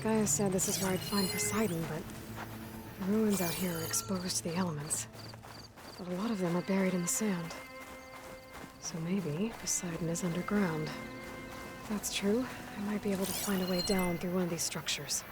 Gaia said this is where I'd find Poseidon, but the ruins out here are exposed to the elements. But a lot of them are buried in the sand. So maybe Poseidon is underground. If that's true, I might be able to find a way down through one of these structures.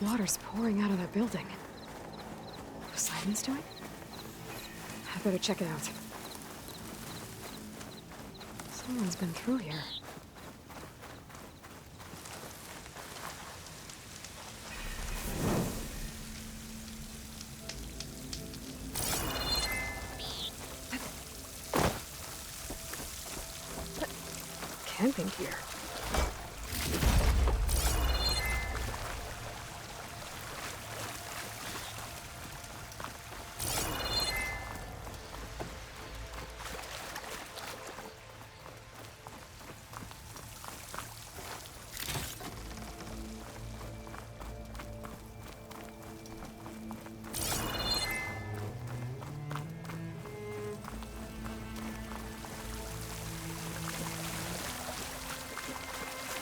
Water's pouring out of that building. Poseidon's doing? I better check it out. Someone's been through here. Camping here.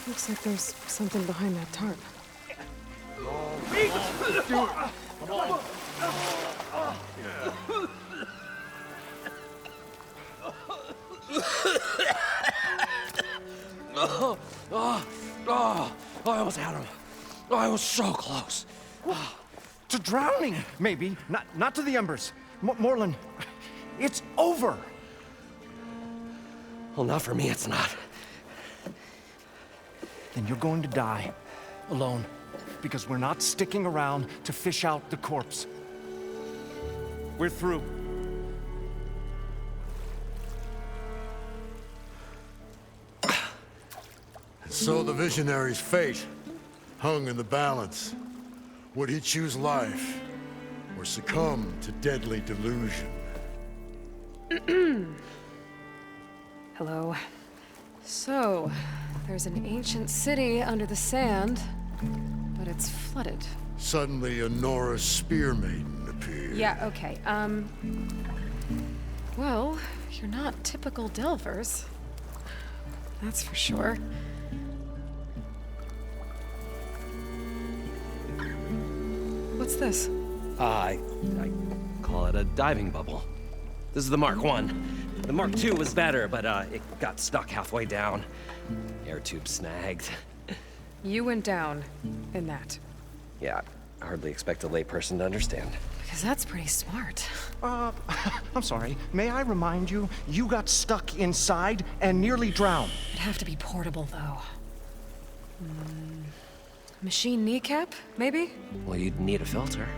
Looks like there's something behind that tarp. I almost had him. I was so close. To drowning, maybe. Not to the embers. Morlun, it's over. Well, not for me, it's not. Then you're going to die. alone. Because we're not sticking around to fish out the corpse. We're through. So the visionary's fate hung in the balance. Would he choose life or succumb to deadly delusion? Hello. So, there's an ancient city under the sand, but it's flooded. Suddenly, a Norse spear maiden appeared. Yeah, okay, well, you're not typical Delvers. That's for sure. What's this? I call it a diving bubble. This is the Mark I. The Mark II was better, but it got stuck halfway down. Air tube snagged. You went down in that. Yeah, I hardly expect a layperson to understand. Because that's pretty smart. I'm sorry. May I remind you, you got stuck inside and nearly drowned. It'd have to be portable, though. Machine kneecap, maybe? Well, you'd need a filter.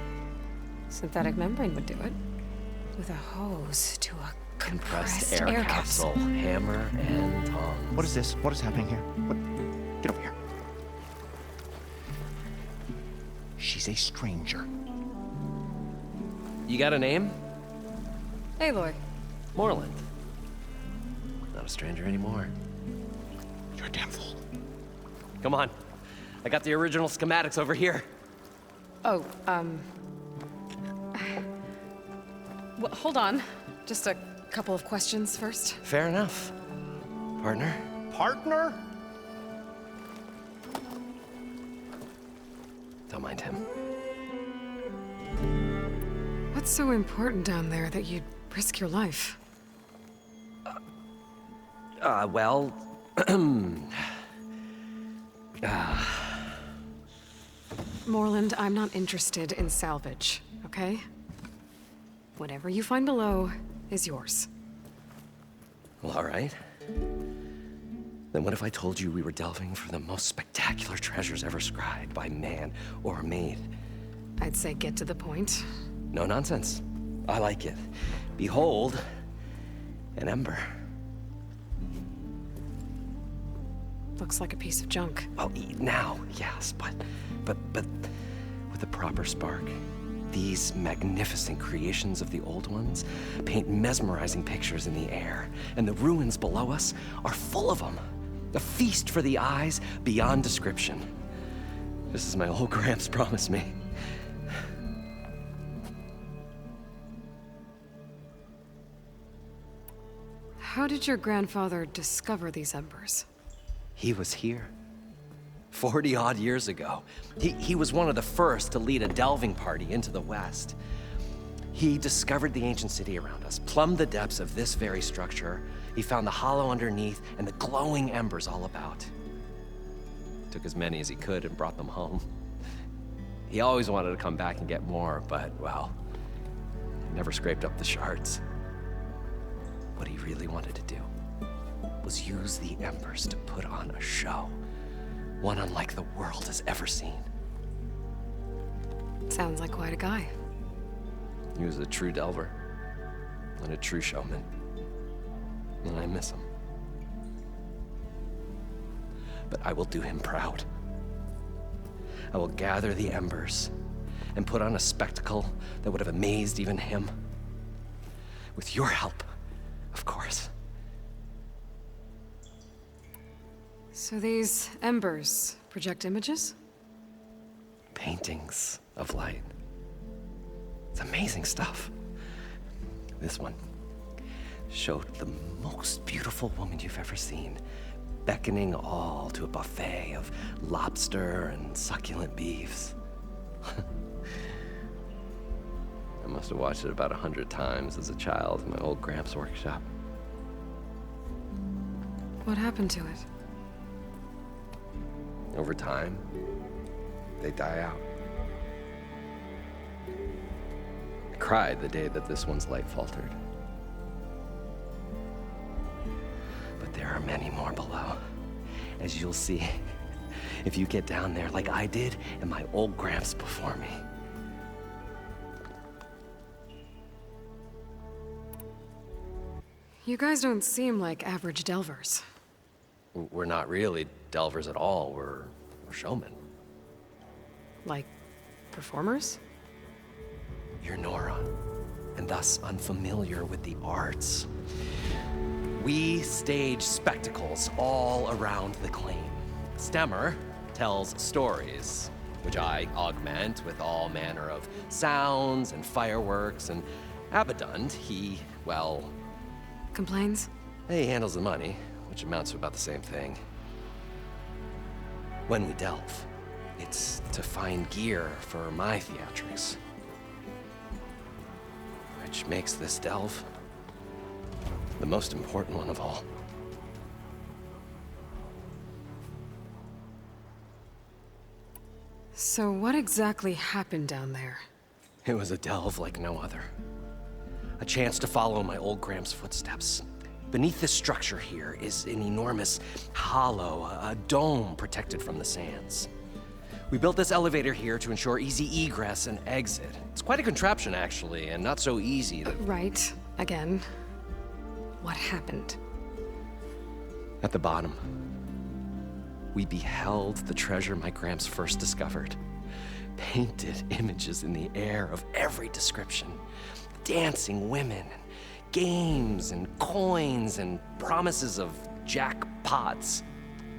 Synthetic membrane would do it. With a hose to a Compressed air capsule. Hammer and tongs. What is this? What is happening here? What? Get over here. She's a stranger. You got a name? Aloy. Moreland. Not a stranger anymore. You're a damn fool. Come on. I got the original schematics over here. Oh, well, hold on. Just a couple of questions first. Fair enough. Partner? Partner? Don't mind him. What's so important down there that you'd risk your life? Well... Moreland, I'm not interested in salvage, okay? Whatever you find below is yours. Well, all right. Then what if I told you we were delving for the most spectacular treasures ever scribed by man or maid? I'd say get to the point. No nonsense. I like it. Behold, an ember. Looks like a piece of junk. Well, now, yes, but with the proper spark. These magnificent creations of the old ones paint mesmerizing pictures in the air, and the ruins below us are full of them. A feast for the eyes beyond description. Just as my old Gramps promised me. How did your grandfather discover these embers? He was here. 40-odd years ago. He was one of the first to lead a delving party into the West. He discovered the ancient city around us, plumbed the depths of this very structure. He found the hollow underneath and the glowing embers all about. Took as many as he could and brought them home. He always wanted to come back and get more, but, well, never scraped up the shards. What he really wanted to do was use the embers to put on a show. One unlike the world has ever seen. Sounds like quite a guy. He was a true delver and a true showman. And I miss him. But I will do him proud. I will gather the embers and put on a spectacle that would have amazed even him. With your help, of course. So these embers project images? Paintings of light. It's amazing stuff. This one showed the most beautiful woman you've ever seen, beckoning all to a buffet of lobster and succulent beefs. I must have watched it about 100 times as a child in my old Gramps' workshop. What happened to it? Over time, they die out. I cried the day that this one's light faltered. But there are many more below, as you'll see if you get down there like I did and my old Gramps before me. You guys don't seem like average delvers. We're not really delvers at all. We're showmen. Like, performers? You're Nora, and thus unfamiliar with the arts. We stage spectacles all around the claim. Stemmer tells stories, which I augment with all manner of sounds and fireworks, and Abadund, well... Complains? He handles the money, which amounts to about the same thing. When we delve, it's to find gear for my theatrics. Which makes this delve the most important one of all. So what exactly happened down there? It was a delve like no other. A chance to follow my old Gramps' footsteps. Beneath this structure here is an enormous hollow, a dome protected from the sands. We built this elevator here to ensure easy egress and exit. It's quite a contraption, actually, and not so easy to... Right. Again. What happened? At the bottom, we beheld the treasure my Gramps first discovered. Painted images in the air of every description. Dancing women, games and coins and promises of jackpots.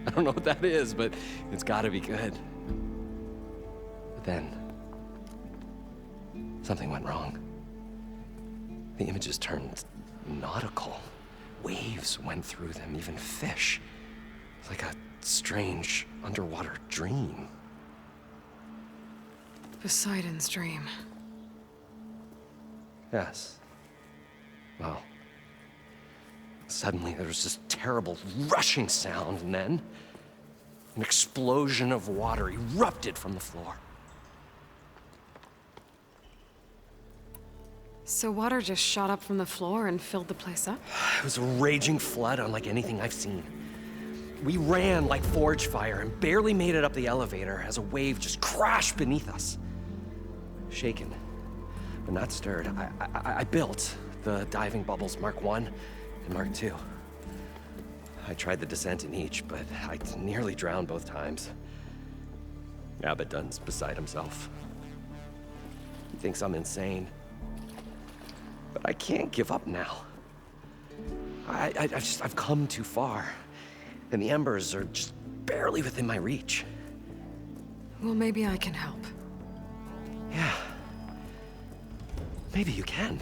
I don't know what that is, but it's gotta be good. But then, something went wrong. The images turned nautical. Waves went through them, even fish. It's like a strange underwater dream. Poseidon's dream. Yes. Well, suddenly there was this terrible rushing sound, and then an explosion of water erupted from the floor. So water just shot up from the floor and filled the place up? It was a raging flood unlike anything I've seen. We ran like forge fire and barely made it up the elevator as a wave just crashed beneath us. Shaken, but not stirred, I built the diving bubbles Mark I and Mark II. I tried the descent in each, but I nearly drowned both times. Abadund's beside himself. He thinks I'm insane. But I can't give up now. I've come too far. And the embers are just barely within my reach. Well, maybe I can help. Yeah. Maybe you can.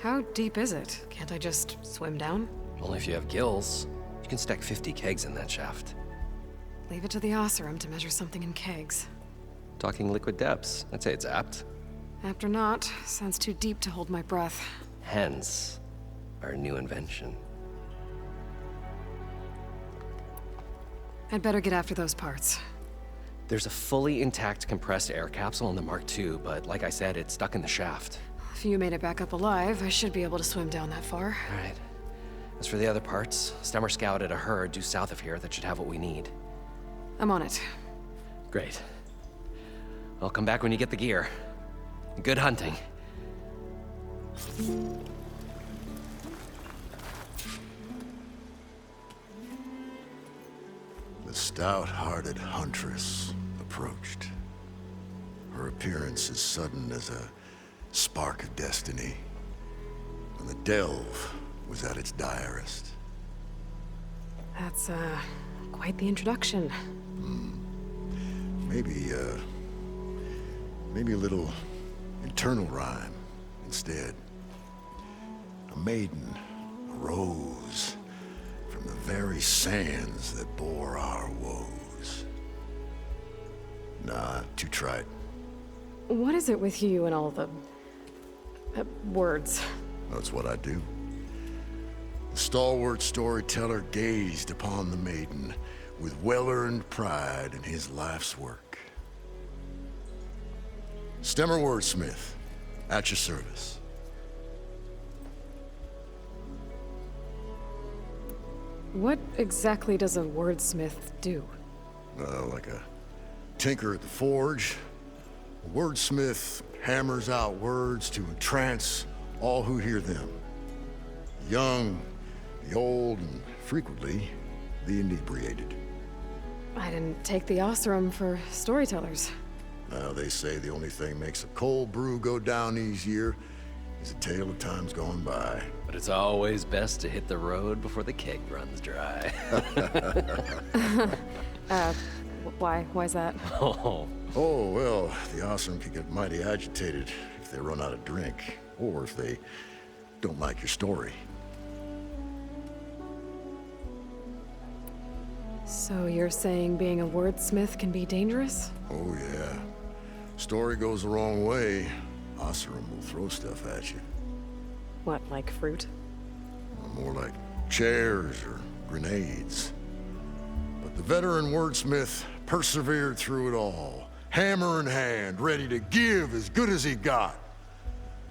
How deep is it? Can't I just swim down? Only if you have gills. You can stack 50 kegs in that shaft. Leave it to the Oseram to measure something in kegs. Talking liquid depths. I'd say it's apt. Apt or not, sounds too deep to hold my breath. Hence, our new invention. I'd better get after those parts. There's a fully intact compressed air capsule in the Mark II, but like I said, it's stuck in the shaft. If you made it back up alive, I should be able to swim down that far. All right. As for the other parts, Stemmer scouted a herd due south of here that should have what we need. I'm on it. Great. I'll come back when you get the gear. Good hunting. The stout-hearted huntress approached. Her appearance as sudden as a spark of destiny. And the delve was at its direst. That's, quite the introduction. Maybe a little internal rhyme instead. A maiden arose from the very sands that bore our woes. Nah, too trite. What is it with you and all the... words? That's what I do. The stalwart storyteller gazed upon the maiden with well-earned pride in his life's work. Stemmer Wordsmith, at your service. What exactly does a wordsmith do? Like a tinker at the forge. A wordsmith hammers out words to entrance all who hear them. The young, the old, and frequently, the inebriated. I didn't take the Oseram for storytellers. Now, they say the only thing makes a cold brew go down easier is a tale of times gone by. But it's always best to hit the road before the keg runs dry. Why's that? Oh, Oh, well, the Oseram can get mighty agitated if they run out of drink, or if they don't like your story. So you're saying being a wordsmith can be dangerous? Oh, yeah. Story goes the wrong way, Oseram will throw stuff at you. What, like fruit? Or more like chairs or grenades. But the veteran wordsmith persevered through it all, hammer in hand, ready to give as good as he got.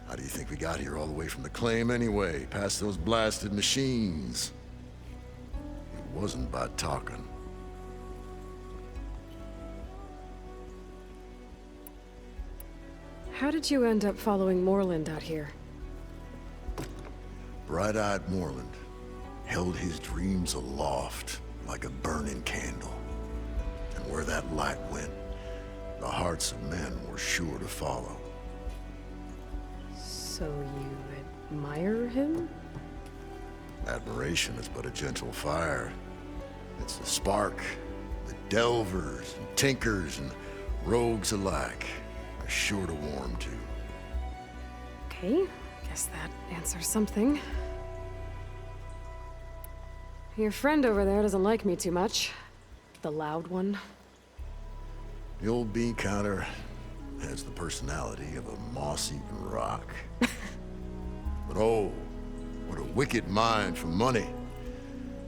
How do you think we got here all the way from the claim anyway, past those blasted machines? It wasn't by talking. How did you end up following Morland out here? Bright-eyed Morland held his dreams aloft like a burning candle. And where that light went, the hearts of men were sure to follow. So you admire him? Admiration is but a gentle fire. It's the spark that delvers and tinkers and rogues alike are sure to warm to. Okay, guess that answers something. Your friend over there doesn't like me too much. The loud one. The old bean counter has the personality of a moss-eaten rock. But oh, what a wicked mind for money.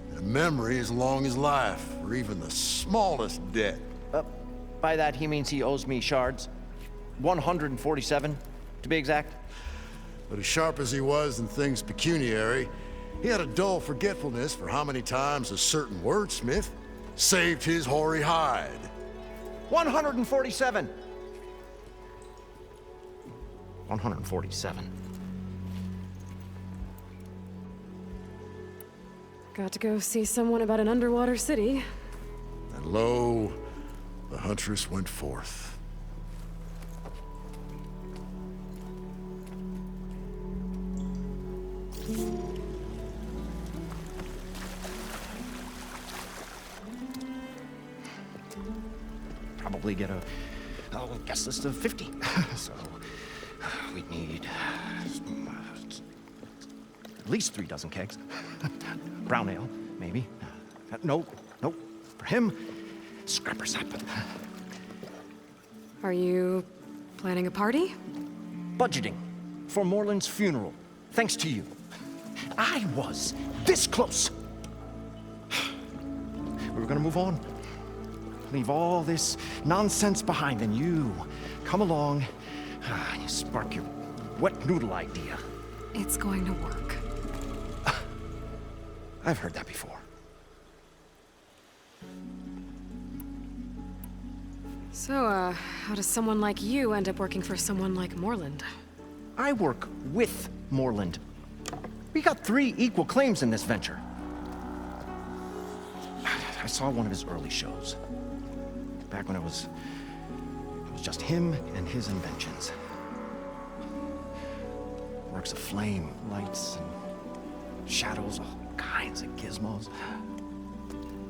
And a memory as long as life, or even the smallest debt. By that, he means he owes me shards. 147, to be exact. But as sharp as he was in things pecuniary, he had a dull forgetfulness for how many times a certain wordsmith saved his hoary hide. 147. 147. Got to go see someone about an underwater city. And lo, the huntress went forth. Probably get a guest list of 50. So we'd need at least 3 dozen kegs. Brown ale, maybe. Nope. For him, scrapper sap. Are you planning a party? Budgeting for Morland's funeral, thanks to you. I was this close. We were gonna move on. Leave all this nonsense behind, and you come along and you spark your wet noodle idea. It's going to work. I've heard that before. So, how does someone like you end up working for someone like Morland? I work with Morland. We got 3 equal claims in this venture. I saw one of his early shows. Back when it was just him and his inventions. Works of flame, lights, and shadows, all kinds of gizmos.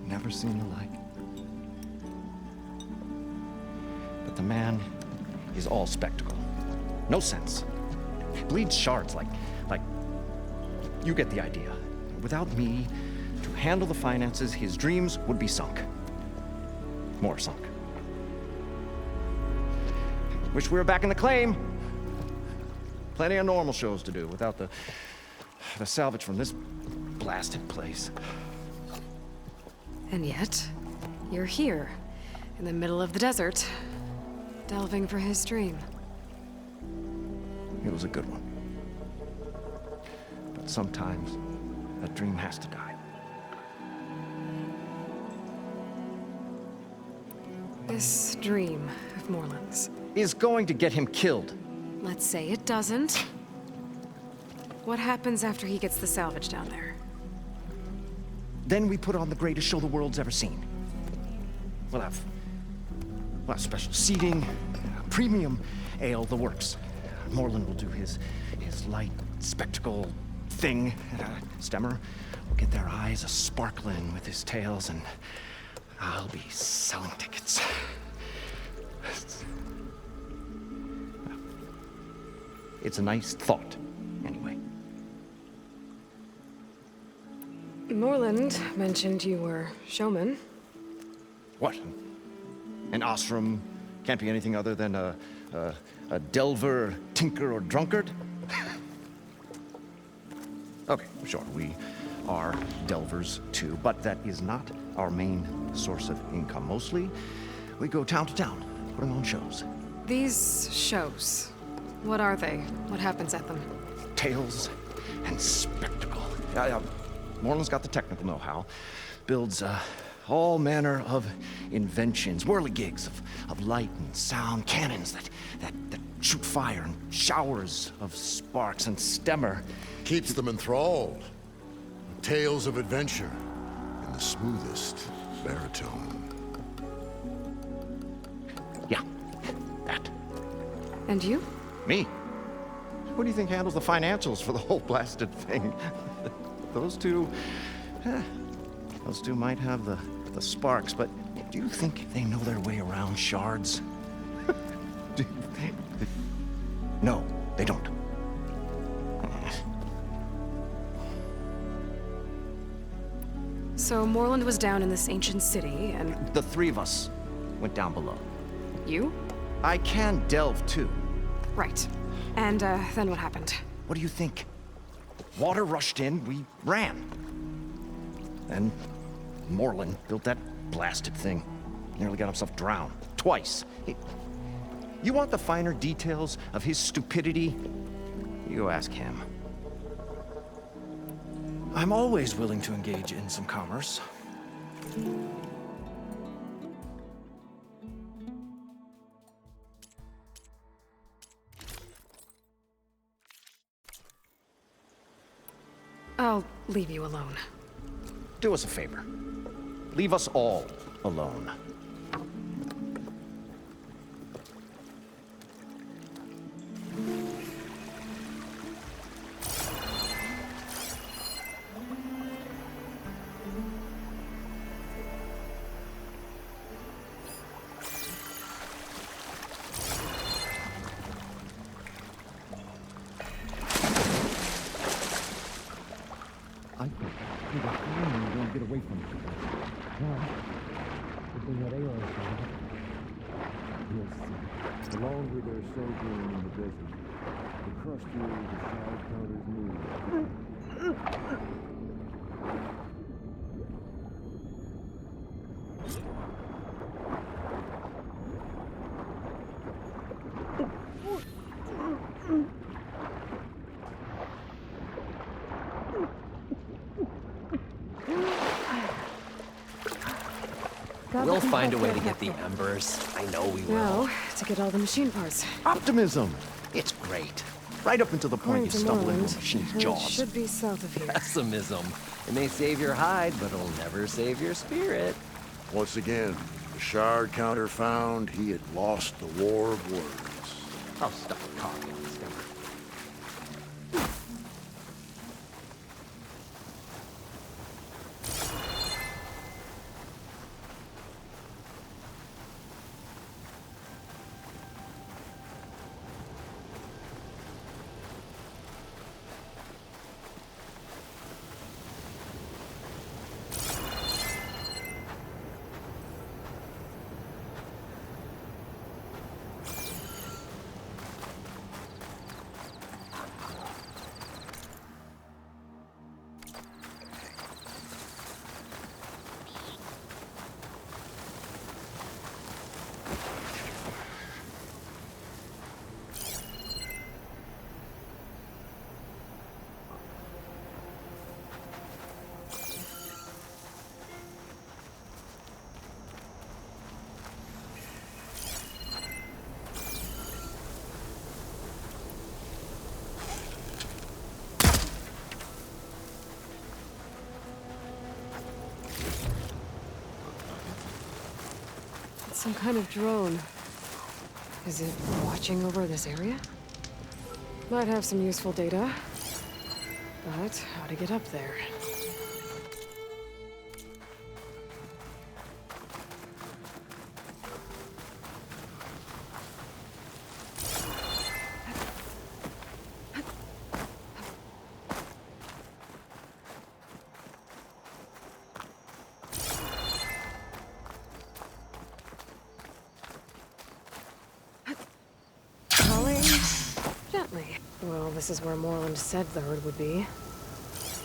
Never seen the like. But the man is all spectacle. No sense. Bleeds shards like you get the idea. Without me to handle the finances, his dreams would be sunk. More sunk. Wish we were back in the claim. Plenty of normal shows to do without the salvage from this blasted place. And yet, you're here, in the middle of the desert, delving for his dream. It was a good one. But sometimes that dream has to die. This dream of Moreland's. Is going to get him killed. Let's say it doesn't. What happens after he gets the salvage down there? Then we put on the greatest show the world's ever seen. We'll have special seating, premium ale, the works. Moreland will do his light spectacle thing, and Stemmer will get their eyes a-sparkling with his tales, and I'll be selling tickets. It's a nice thought, anyway. Moreland mentioned you were showman. What? An Osram can't be anything other than a delver, tinker, or drunkard? Okay, sure, we are delvers too, but that is not our main source of income. Mostly, we go town to town, putting on shows. These shows, what are they? What happens at them? Tales and spectacle. Moreland's got the technical know-how. Builds all manner of inventions, whirligigs of light and sound, cannons that shoot fire, and showers of sparks, and Stemmer Keeps them enthralled. Tales of adventure in the smoothest baritone. Yeah, that. And you? Me? Who do you think handles the financials for the whole blasted thing? Those two might have the sparks, but do you think they know their way around shards? No, they don't. So Moreland was down in this ancient city, and The three of us went down below. you? I can delve too. Right. And then what happened? What do you think? Water rushed in, we ran. Then Moreland built that blasted thing. Nearly got himself drowned. Twice. You want the finer details of his stupidity? You ask him. I'm always willing to engage in some commerce. I'll leave you alone. Do us a favor. Leave us all alone. The longer their sojourn in the desert, the crustier the shard counters move. We'll find a way to get the embers. I know we will. No, to get all the machine parts. Optimism! It's great. Right up until the point you According to stumble into Moreland, a machine's it jaws. should be south of here. Pessimism. It may save your hide, but it'll never save your spirit. Once again, the shard counter found he had lost the war of words. I'll stuff a coffee on the stemmer. some kind of drone. Is it watching over this area? Might have some useful data. But how to get up there? Gently. Well, this is where Moreland said the herd would be.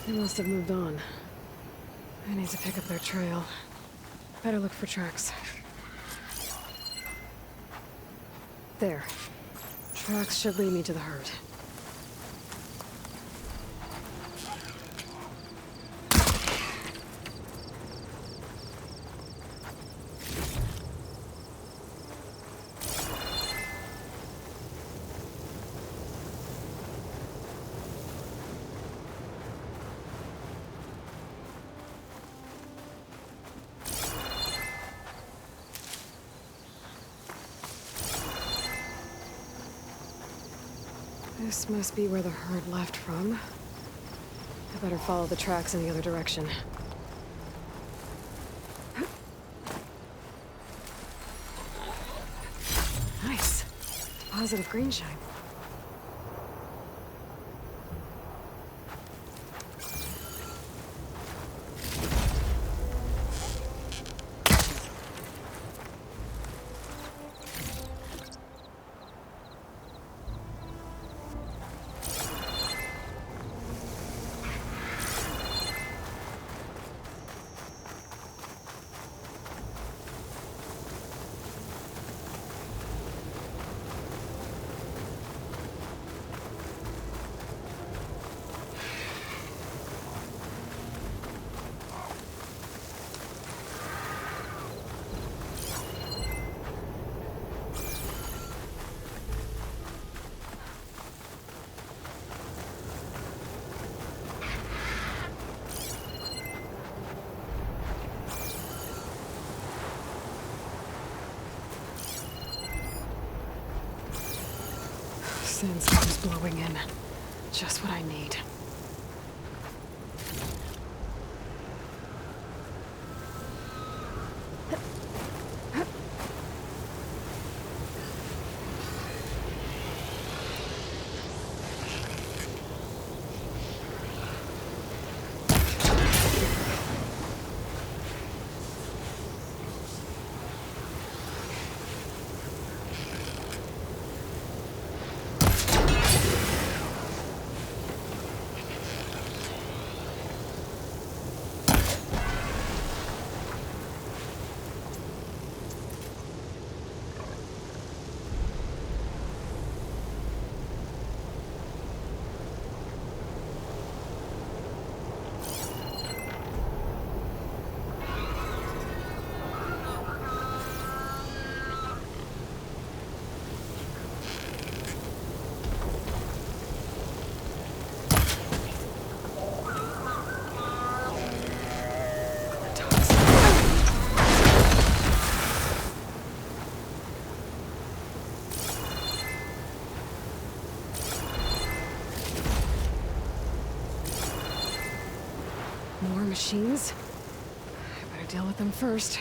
They must have moved on. I need to pick up their trail. Better look for tracks. There. Tracks should lead me to the herd. This must be where the herd left from. I better follow the tracks in the other direction. Nice. Positive green shine. Sandstorm's blowing in. Just what I need. More machines? I better deal with them first.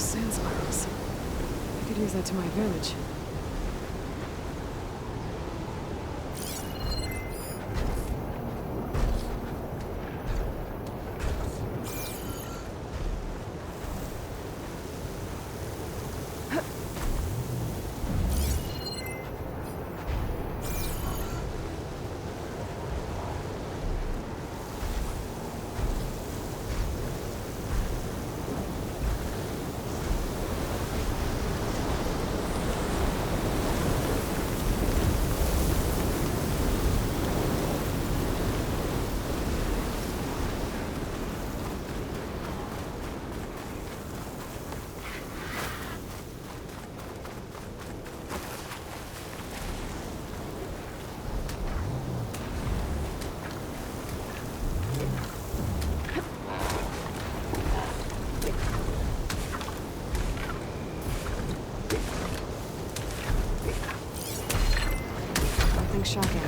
sand spirals. I could use that to my advantage. Nothing shocking.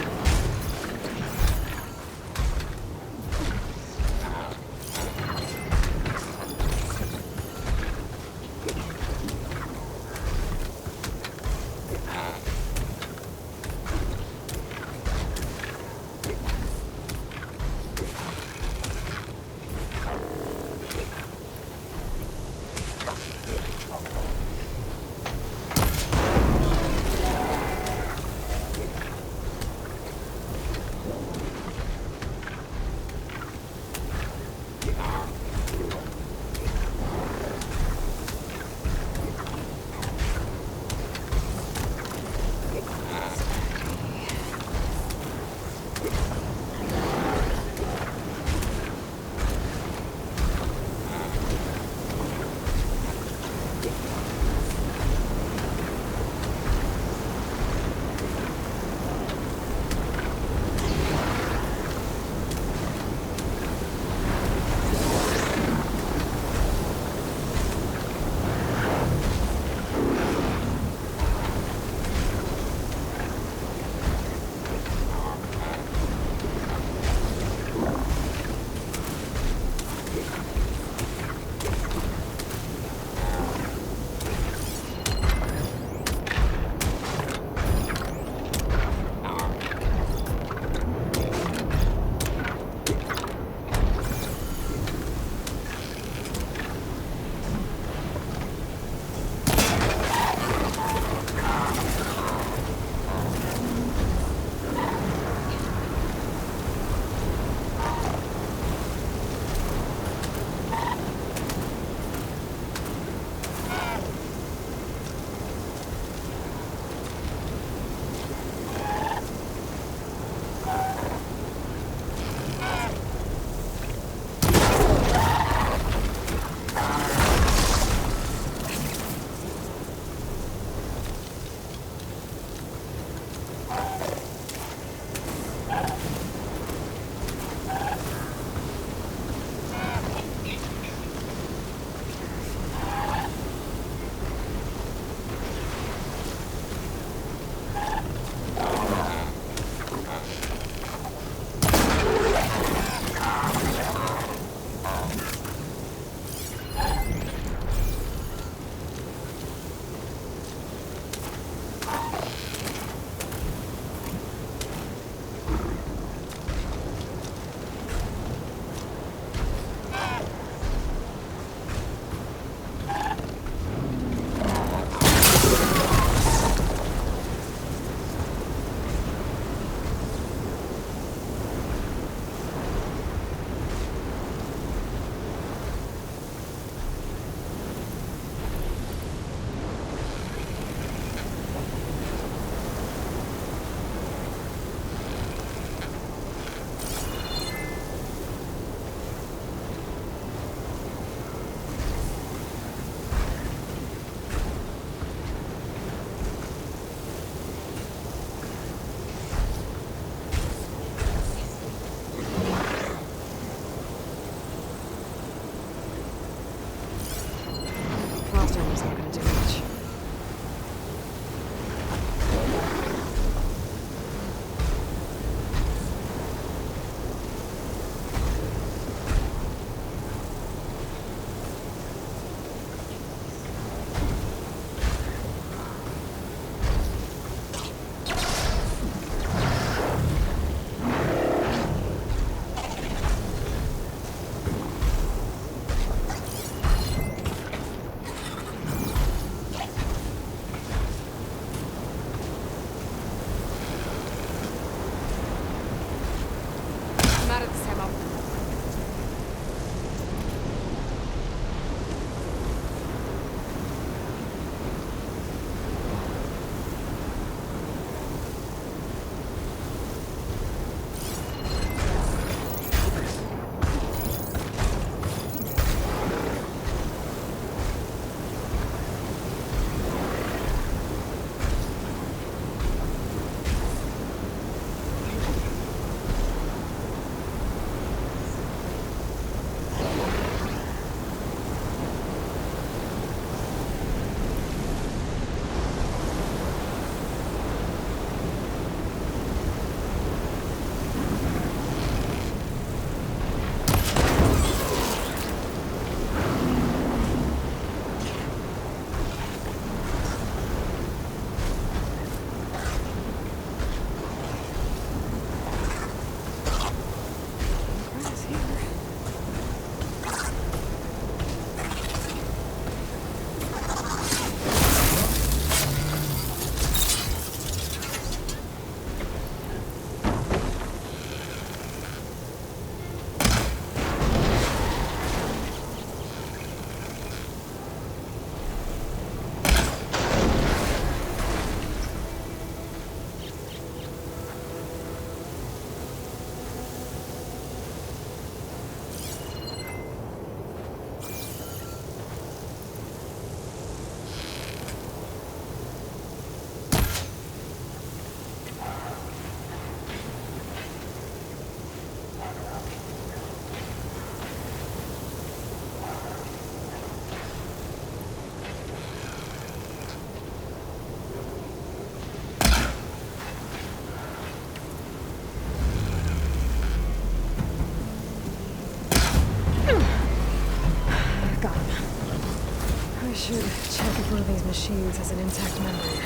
machines has an intact membrane.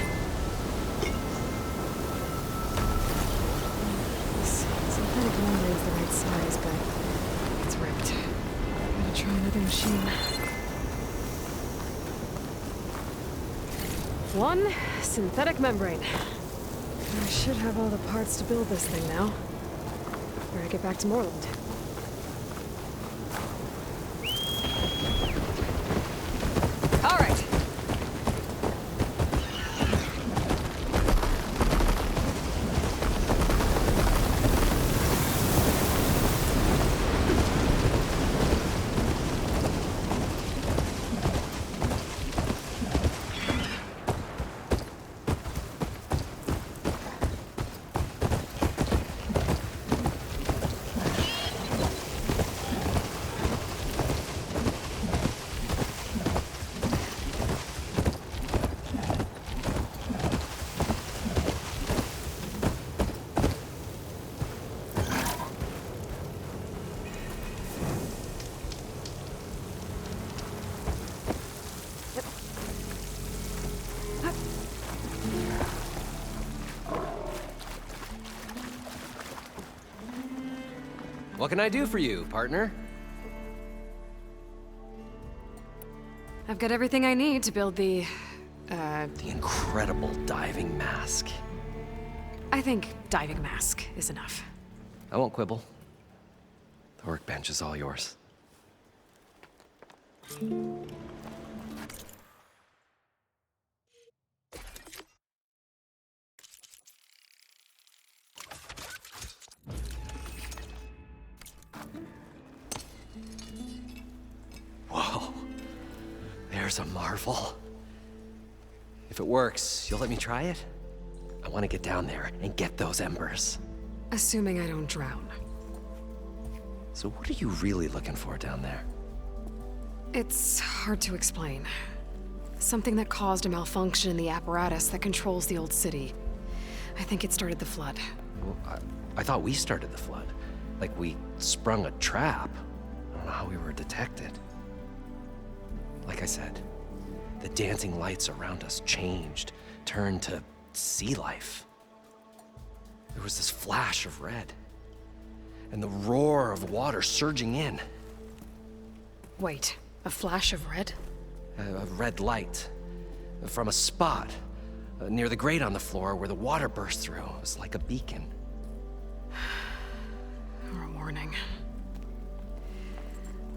This synthetic membrane's the right size, but it's ripped. Gotta try another machine. One synthetic membrane. I should have all the parts to build this thing now. Better get back to Moreland. All right. What can I do for you, partner? I've got everything I need to build the incredible diving mask. I think diving mask is enough. I won't quibble. The workbench is all yours. Whoa. There's a marvel. If it works, you'll let me try it? I want to get down there and get those embers. Assuming I don't drown. So what are you really looking for down there? It's hard to explain. Something that caused a malfunction in the apparatus that controls the old city. I think it started the flood. Well, I thought we started the flood. Like we sprung a trap. I don't know how we were detected. Like I said, the dancing lights around us changed, turned to sea life. There was this flash of red, and the roar of water surging in. Wait, a flash of red? A red light from a spot near the grate on the floor where the water burst through. It was like a beacon. Or a warning.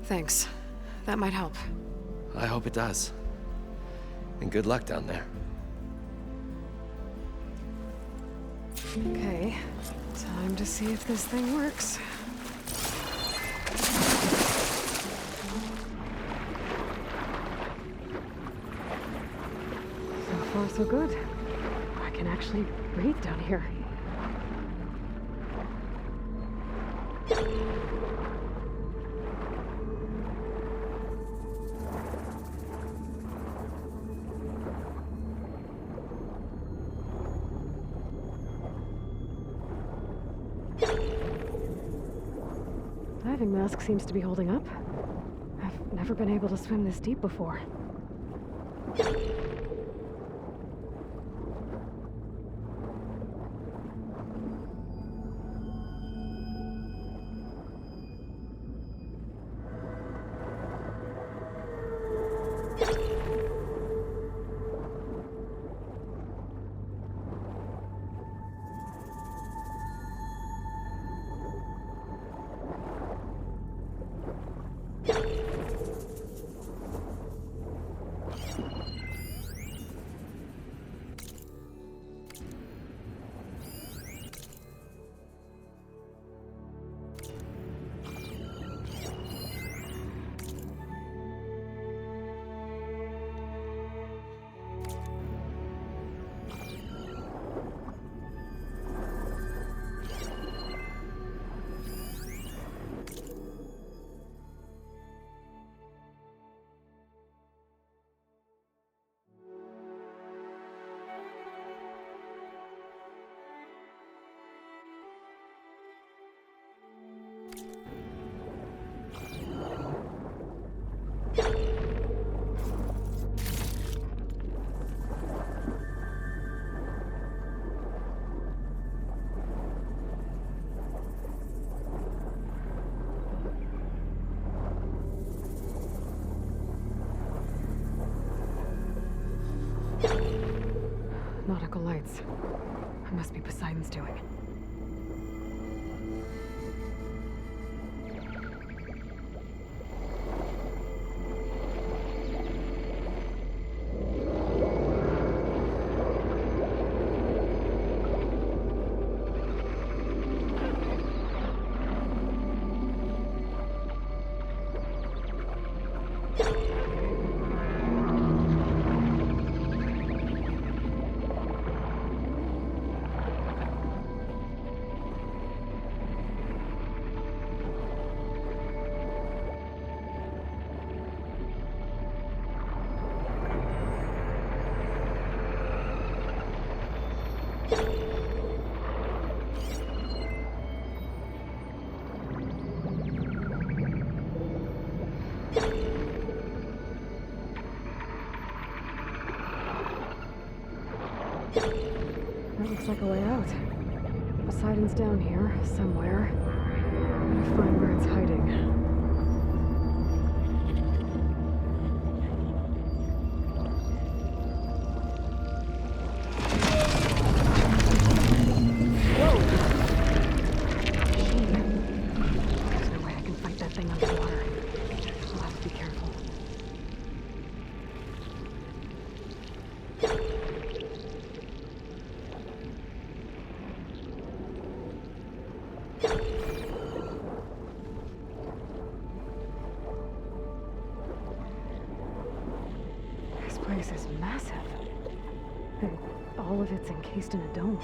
Thanks. That might help. I hope it does. And good luck down there. Okay, time to see if this thing works. So far, so good. I can actually breathe down here. Diving mask seems to be holding up. I've never been able to swim this deep before. lights. It must be Poseidon's doing. That looks like a way out. Poseidon's down here, somewhere. Gotta find where it's hiding. There's no way I can fight that thing underwater. I'll have to be careful. This place is massive. And all of it's encased in a dome.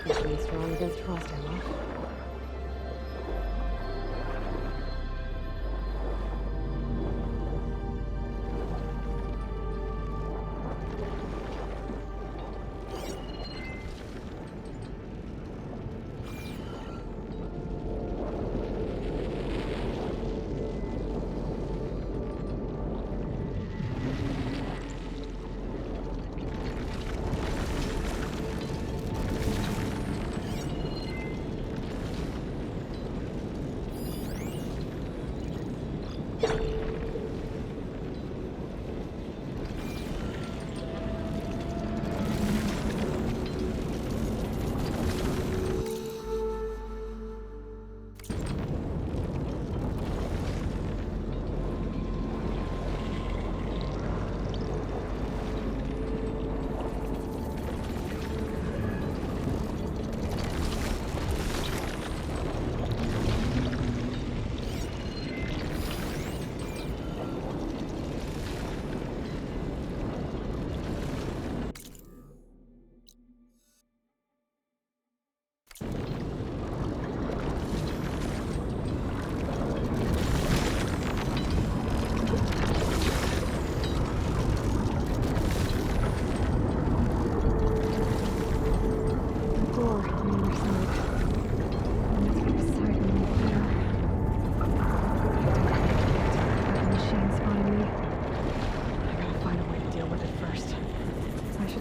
machine strong against frost ammo.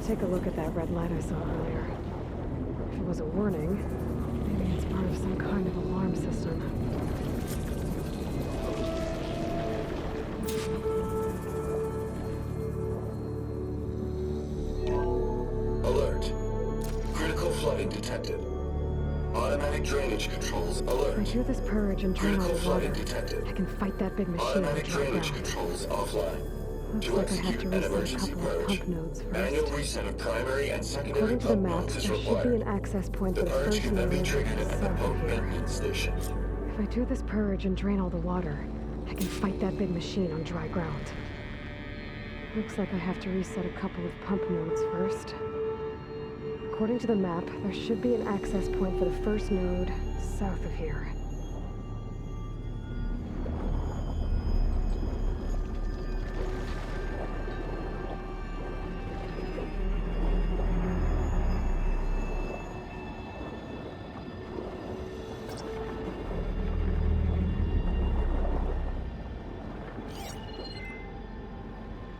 Take a look at that red light I saw earlier. If it was a warning, maybe it's part of some kind of alarm system. Alert. Critical flooding detected. Automatic drainage controls If I alert. do this purge and drain all Critical the water, flooding detected. I can fight that big machine on Automatic dry drainage ground. controls offline. Looks To like I have execute to an reset a emergency couple of purge, pump nodes manual first. reset of primary and secondary According to the pump map, nodes is there should be required. an access point The for the purge first can then be node triggered at the south pump of here. maintenance station. If I do this purge and drain all the water, I can fight that big machine on dry ground. Looks like I have to reset a couple of pump nodes first. According to the map, there should be an access point for the first node south of here.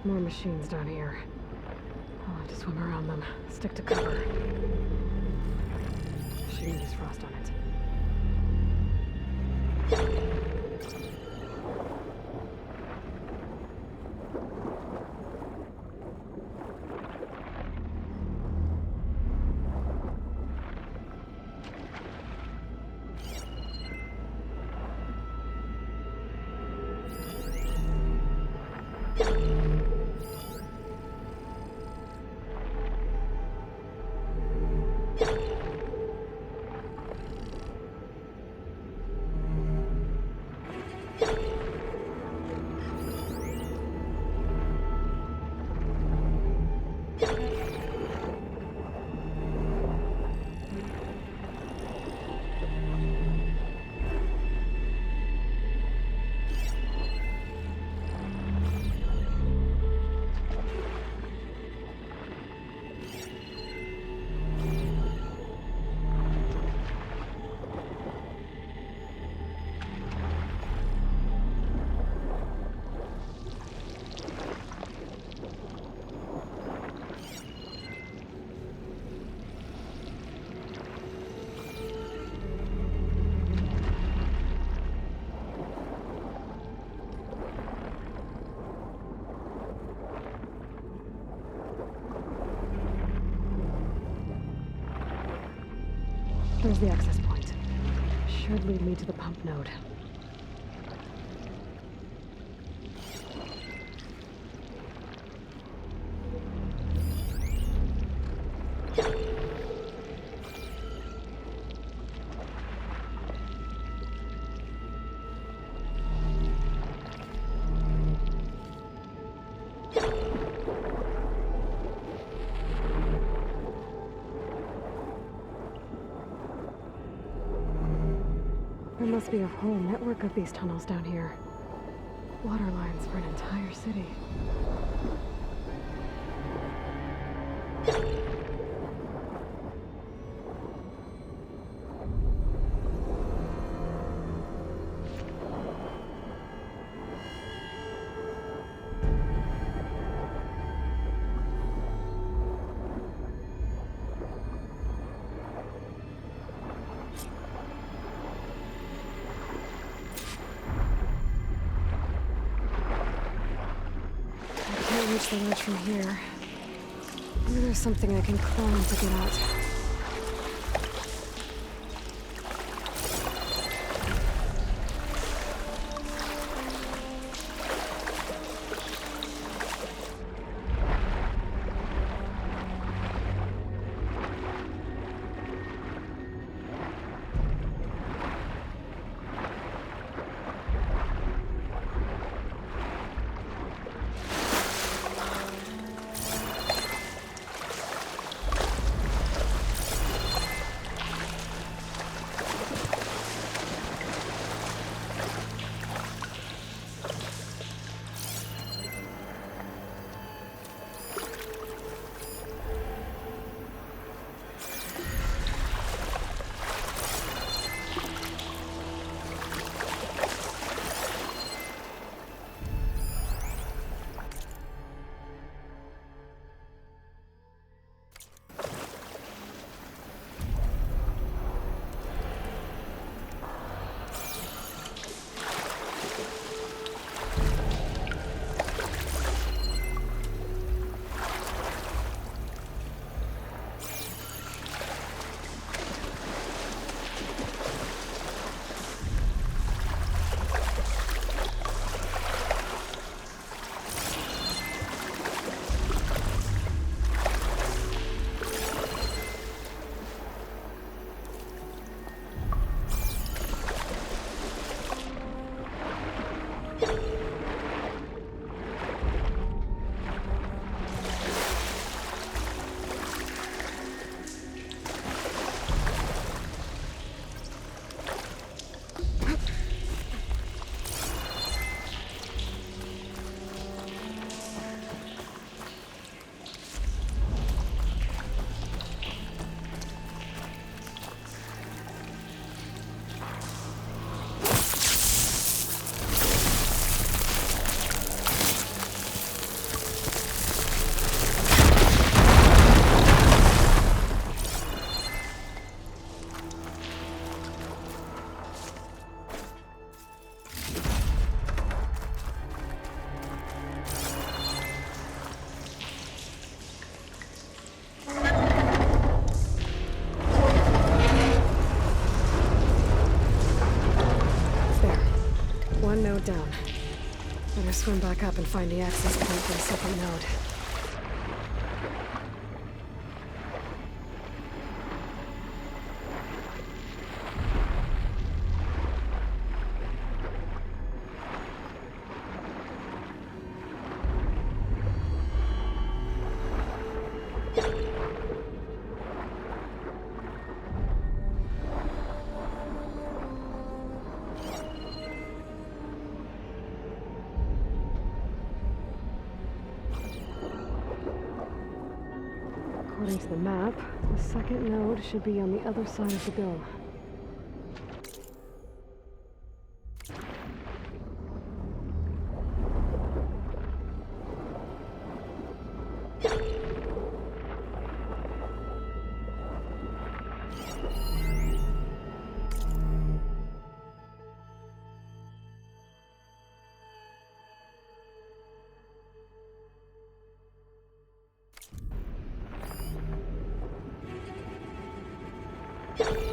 More machines down here. I'll have to swim around them. Stick to cover. Shouldn't use frost on it. There's the access point. Should lead me to the pump node. must be a whole network of these tunnels down here. Water lines for an entire city. I can't reach the ledge from here. Maybe there's something I can climb to get out. One node down. Better swim back up and find the access point for the second node. According to the map, the second node should be on the other side of the dome. You